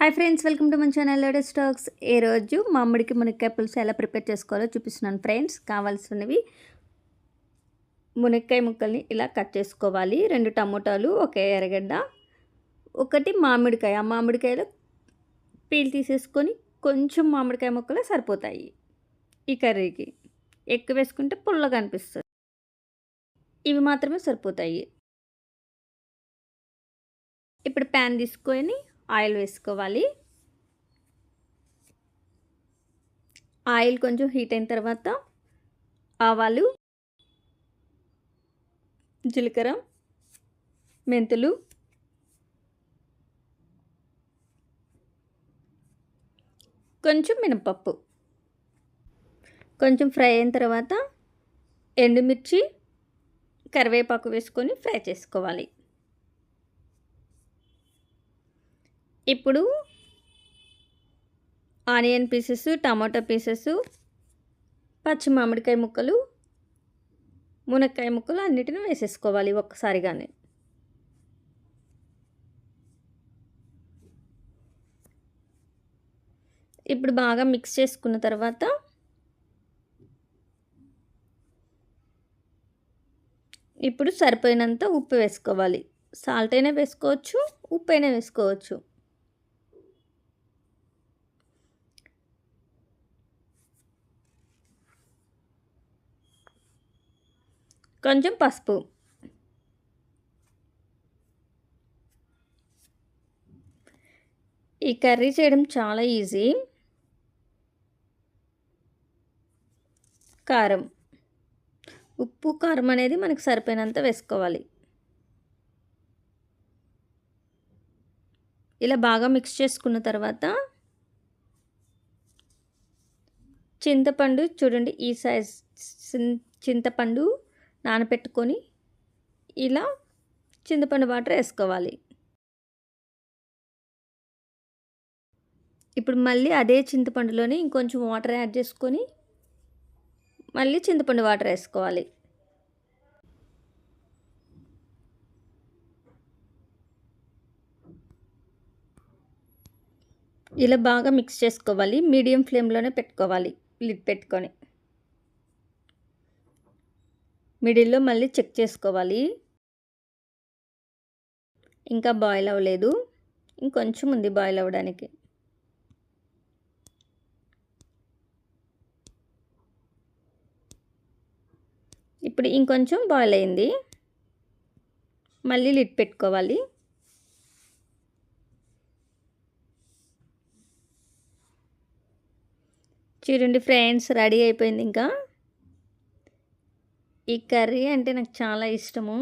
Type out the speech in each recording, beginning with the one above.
Hi friends, welcome to మన channel latest stocks. ఈరోజు మామిడికి మునక్కాయ పులుసు ఎలా ప్రిపేర్ చేసుకోవాలో చూపిస్తున్నాను ఫ్రెండ్స్. కావాల్సినవి మునక్కాయ ముక్కల్ని ఇలా కట్ చేసుకోవాలి. 2 టమోటాలు, ఒక ఎర్రగడ్డ, ఒకటి మామిడికాయ. ఆ మామిడికాయలో పీల్ తీసేసుకొని కొంచెం మామిడికాయ ముక్కలు సరిపోతాయి ఈ కర్రీకి. ఎక్కువ వేసుకుంటే పుల్లగా అనిపిస్తుంది. ఇవి మాత్రమే సరిపోతాయి. ఇప్పుడు ప్యాన్ తీసుకొని ఆయిల్ వేసుకోవాలి. ఆయిల్ కొంచెం హీట్ అయిన తర్వాత ఆవాలు, జీలకర్ర, మెంతులు, కొంచెం మినపప్పు కొంచెం ఫ్రై అయిన తర్వాత ఎండుమిర్చి, కరివేపాకు వేసుకొని ఫ్రై చేసుకోవాలి. ఇప్పుడు ఆనియన్ పీసెస్, టమాటో పీసెస్, పచ్చి మామిడికాయ ముక్కలు, మునక్కాయ ముక్కలు అన్నిటిని వేసేసుకోవాలి ఒక్కసారిగానే. ఇప్పుడు బాగా మిక్స్ చేసుకున్న తర్వాత ఇప్పుడు సరిపోయినంత ఉప్పు వేసుకోవాలి. సాల్ట్ అయినా వేసుకోవచ్చు, ఉప్పు అయినా వేసుకోవచ్చు. కొంచెం పసుపు. ఈ కర్రీ చేయడం చాలా ఈజీ. కారం, ఉప్పు కారం అనేది మనకు సరిపోయినంత వేసుకోవాలి. ఇలా బాగా మిక్స్ చేసుకున్న తర్వాత చింతపండు చూడండి, ఈ సైజ్ చింతపండు నానబెట్టుకొని ఇలా చింతపండు వాటర్ వేసుకోవాలి. ఇప్పుడు మళ్ళీ అదే చింతపండులోని ఇంకొంచెం వాటర్ యాడ్ చేసుకొని మళ్ళీ చింతపండు వాటర్ వేసుకోవాలి. ఇలా బాగా మిక్స్ చేసుకోవాలి. మీడియం ఫ్లేమ్లోనే పెట్టుకోవాలి, లిడ్ పెట్టుకొని. మిడిల్లో మళ్ళీ చెక్ చేసుకోవాలి. ఇంకా బాయిల్ అవ్వలేదు, ఇంకొంచెం ఉంది బాయిల్ అవ్వడానికి. ఇప్పుడు ఇంకొంచెం బాయిల్ అయింది, మళ్ళీ లిడ్ పెట్టుకోవాలి. చూడండి ఫ్రెండ్స్, రెడీ అయిపోయింది. ఇంకా ఈ కర్రీ అంటే నాకు చాలా ఇష్టము,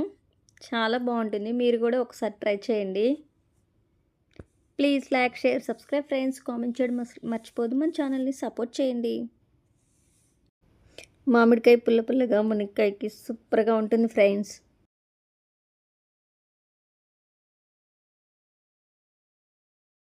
చాలా బాగుంటుంది. మీరు కూడా ఒకసారి ట్రై చేయండి. Please like, share, subscribe friends. Comment చేయడం మర్చిపోదు. మన ఛానల్ని సపోర్ట్ చేయండి. మామిడికాయ పుల్ల పుల్లగా మునక్కాయకి సూపర్గా ఉంటుంది ఫ్రెండ్స్.